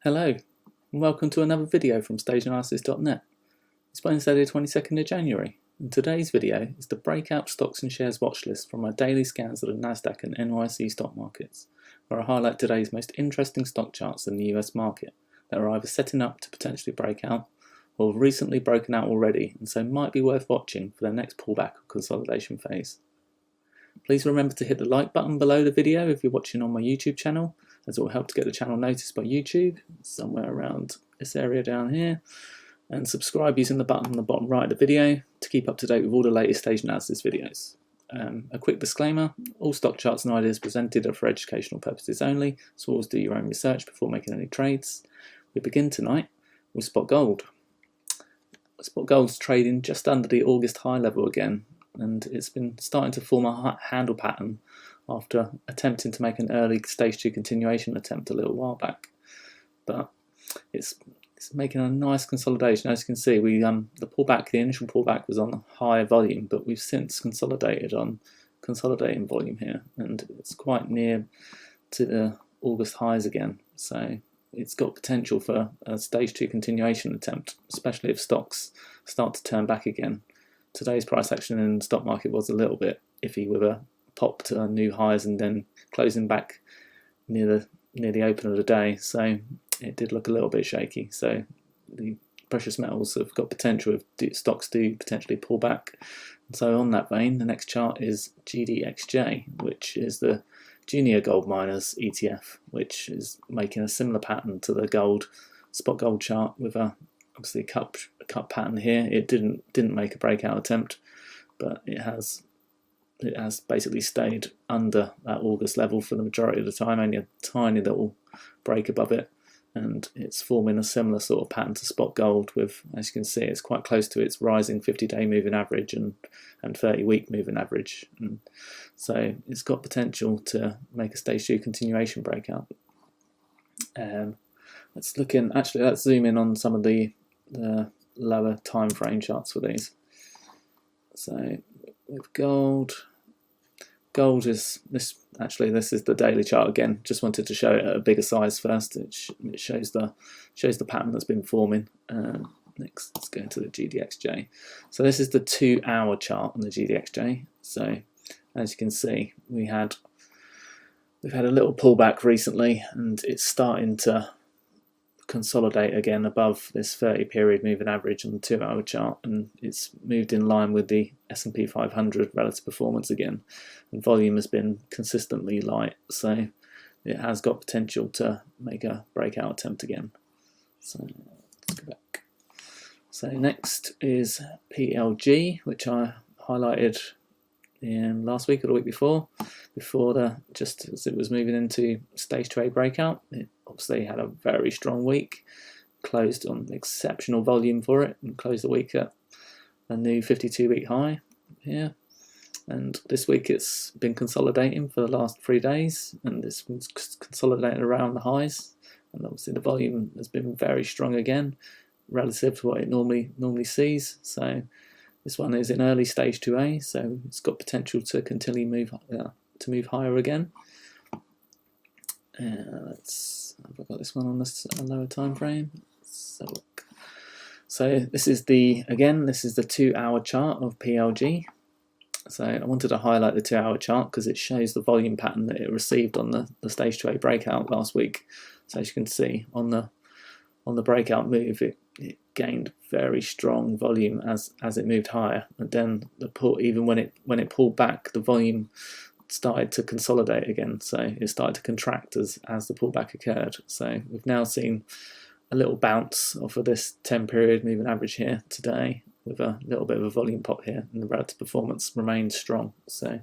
Hello, and welcome to another video from StageAnalysis.net. It's Wednesday the 22nd of January, and today's video is the Breakout Stocks and Shares Watchlist from my daily scans of the Nasdaq and NYSE stock markets, where I highlight today's most interesting stock charts in the US market that are either setting up to potentially break out or have recently broken out already and so might be worth watching for the next pullback or consolidation phase. Please remember to hit the like button below the video if you're watching on my YouTube channel, as it will help to get the channel noticed by YouTube, somewhere around this area down here, and subscribe using the button on the bottom right of the video to keep up to date with all the latest stage analysis videos. A quick disclaimer, all stock charts and ideas presented are for educational purposes only, so always do your own research before making any trades. We begin tonight with spot gold. Spot gold's trading just under the August high level again, and it's been starting to form a handle pattern after attempting to make an early stage 2 continuation attempt a little while back. But it's making a nice consolidation. As you can see, the initial pullback was on a higher volume, but we've since consolidated on consolidating volume here, and it's quite near to the August highs again. So it's got potential for a stage 2 continuation attempt, especially if stocks start to turn back again. Today's price action in the stock market was a little bit iffy, with a pop to new highs and then closing back near the open of the day, so it did look a little bit shaky. So the precious metals have got potential if stocks do potentially pull back. And so on that vein, the next chart is GDXJ, which is the Junior Gold Miners ETF, which is making a similar pattern to the spot gold chart, with a obviously cut pattern here. It didn't make a breakout attempt, but it has basically stayed under that August level for the majority of the time, only a tiny little break above it, and it's forming a similar sort of pattern to spot gold with, as you can see, it's quite close to its rising 50-day moving average and 30-week moving average, and so it's got potential to make a stage 2 continuation breakout. Let's zoom in on some of the lower time frame charts for these. So with gold is this. Actually, this is the daily chart again. Just wanted to show it at a bigger size first. It shows the pattern that's been forming. Next, let's go into the GDXJ. So this is the 2-hour chart on the GDXJ. So as you can see, we've had a little pullback recently, and it's starting to consolidate again above this 30-period moving average on the 2-hour chart, and it's moved in line with the S&P 500 relative performance again, and volume has been consistently light, so it has got potential to make a breakout attempt again. So let's go back. So next is PLG, which I highlighted in last week or the week before just as it was moving into stage 2A breakout. It obviously had a very strong week, closed on exceptional volume for it, and closed the week at a new 52-week high here. And this week it's been consolidating for the last 3 days, and it's been consolidating around the highs, and obviously the volume has been very strong again relative to what it normally sees. So this one is in early stage 2A, so it's got potential to continually move higher again. I've got this one on a lower time frame. So look. So this is the 2-hour chart of PLG. So I wanted to highlight the 2-hour chart because it shows the volume pattern that it received on the stage 2A breakout last week. So as you can see on the breakout move, it gained very strong volume as it moved higher, and then even when it pulled back, the volume started to consolidate again, so it started to contract as the pullback occurred. So we've now seen a little bounce off of this 10-period moving average here today, with a little bit of a volume pop here, and the relative performance remains strong. So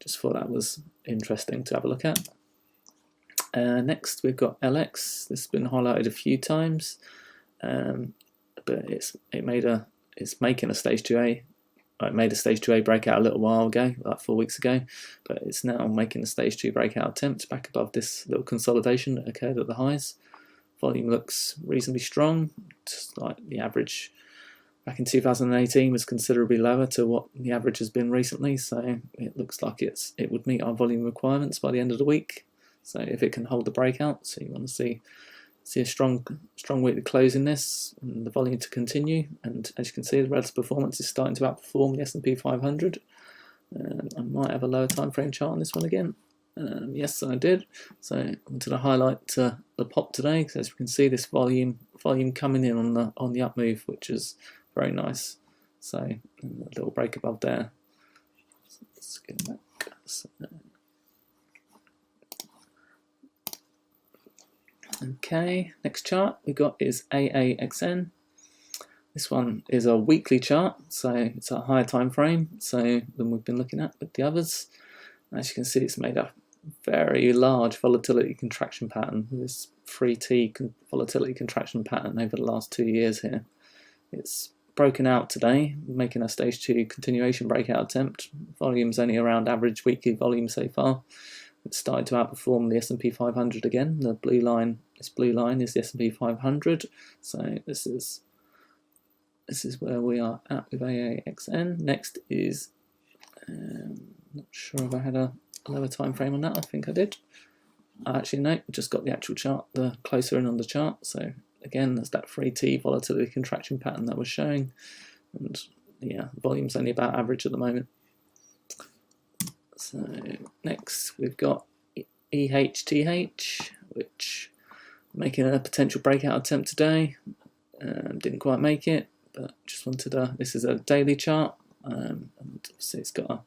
just thought that was interesting to have a look at. Next we've got LX. This has been highlighted a few times, but it's making a stage 2A. It made a stage 2A breakout a little while ago, like 4 weeks ago, but it's now making a stage 2 breakout attempt back above this little consolidation that occurred at the highs. Volume looks reasonably strong, just like the average back in 2018 was considerably lower to what the average has been recently, so it looks like it would meet our volume requirements by the end of the week. So if it can hold the breakout, so you want to see See a strong weekly close in this, and the volume to continue. And as you can see, the relative performance is starting to outperform the S&P 500. I might have a lower time frame chart on this one again. Yes, I did. So I wanted to highlight the pop today, because as you can see, this volume coming in on the up move, which is very nice. So a little break above there. So let's get back. So, okay, next chart we got is AAXN. This one is a weekly chart, so it's a higher time frame than we've been looking at with the others. As you can see, it's made a very large volatility contraction pattern, this 3T volatility contraction pattern over the last 2 years here. It's broken out today, making a stage 2 continuation breakout attempt. Volume's only around average weekly volume so far. It's started to outperform the S&P 500 again. The blue line is the S&P 500. So this is where we are at with AAXN. Next is, not sure if I had a lower time frame on that. I think I did. Actually, no, just got the actual chart, the closer in on the chart. So again, there's that 3T volatility contraction pattern that was showing, and yeah, volume's only about average at the moment. So next we've got EHTH, which making a potential breakout attempt today. Didn't quite make it, but just wanted to. This is a daily chart, and obviously it's got a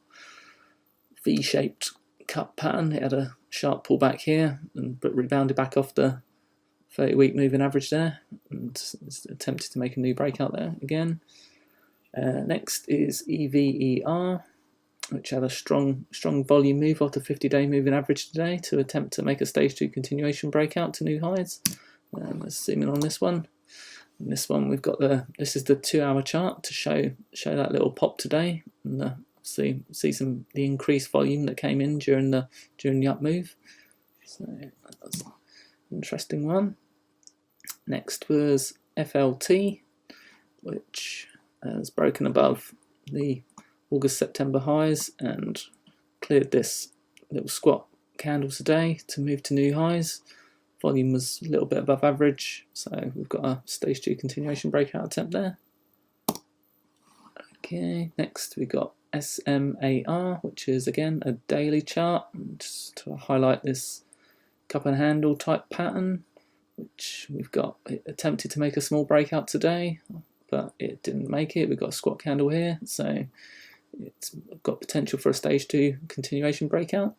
V-shaped cut pattern. It had a sharp pullback here, but rebounded back off the 30-week moving average there, and it's attempted to make a new breakout there again. Next is EVER, which had a strong volume move off the 50-day moving average today to attempt to make a stage 2 continuation breakout to new highs. Let's zoom in on this one. And this one we've got this is the 2-hour chart to show that little pop today, and see the increased volume that came in during the up move. So that's an interesting one. Next was FLT, which has broken above the August-September highs and cleared this little squat candle today to move to new highs. Volume was a little bit above average, so we've got a stage 2 continuation breakout attempt there. Okay, next we got SMAR, which is again a daily chart. Just to highlight this cup and handle type pattern, which we've got. It attempted to make a small breakout today, but it didn't make it. We've got a squat candle here, so it's got potential for a stage 2 continuation breakout.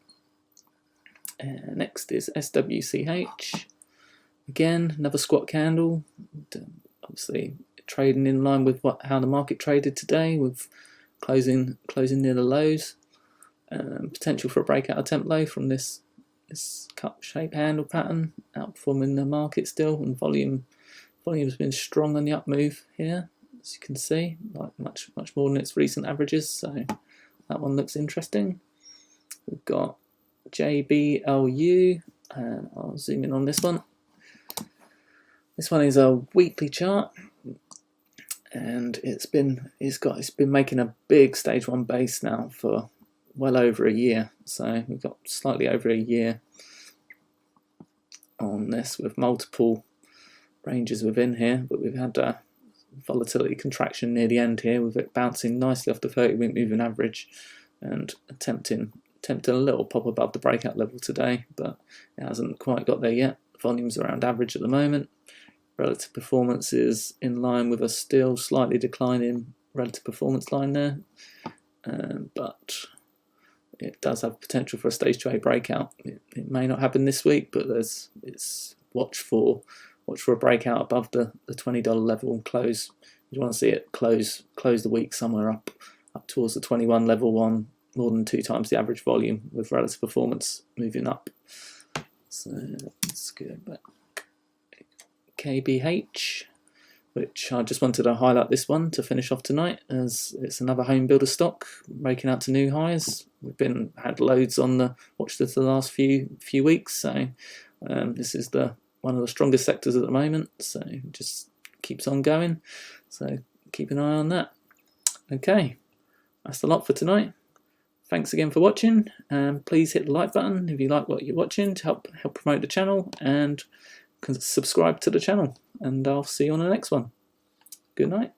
Next is SWCH. Again, another squat candle. Obviously trading in line with how the market traded today, with closing near the lows. Potential for a breakout attempt low from this cup shape handle pattern, outperforming the market still, and volume's been strong on the up move here, as you can see, like much more than its recent averages. So that one looks interesting. We've got JBLU, and I'll zoom in on this one. This one is a weekly chart, and it's been making a big stage 1 base now for well over a year. So we've got slightly over a year on this, with multiple ranges within here, but we've had a volatility contraction near the end here, with it bouncing nicely off the 30-week moving average and attempting a little pop above the breakout level today, but it hasn't quite got there yet. Volume's around average at the moment. Relative performance is in line with a still slightly declining relative performance line there, but it does have potential for a stage 2A breakout. It may not happen this week, but it's watch for a breakout above the $20 level and close. You want to see it close the week somewhere up towards the 21 level on more than 2 times the average volume, with relative performance moving up. So let's go back. KBH, which I just wanted to highlight this one to finish off tonight, as it's another home builder stock breaking out to new highs. We've had loads on the watch list the last few weeks, so this is one of the strongest sectors at the moment, so it just keeps on going, so keep an eye on that. Okay, that's a lot for tonight. Thanks again for watching, and please hit the like button if you like what you're watching to help promote the channel, and subscribe to the channel, and I'll see you on the next one. Good night.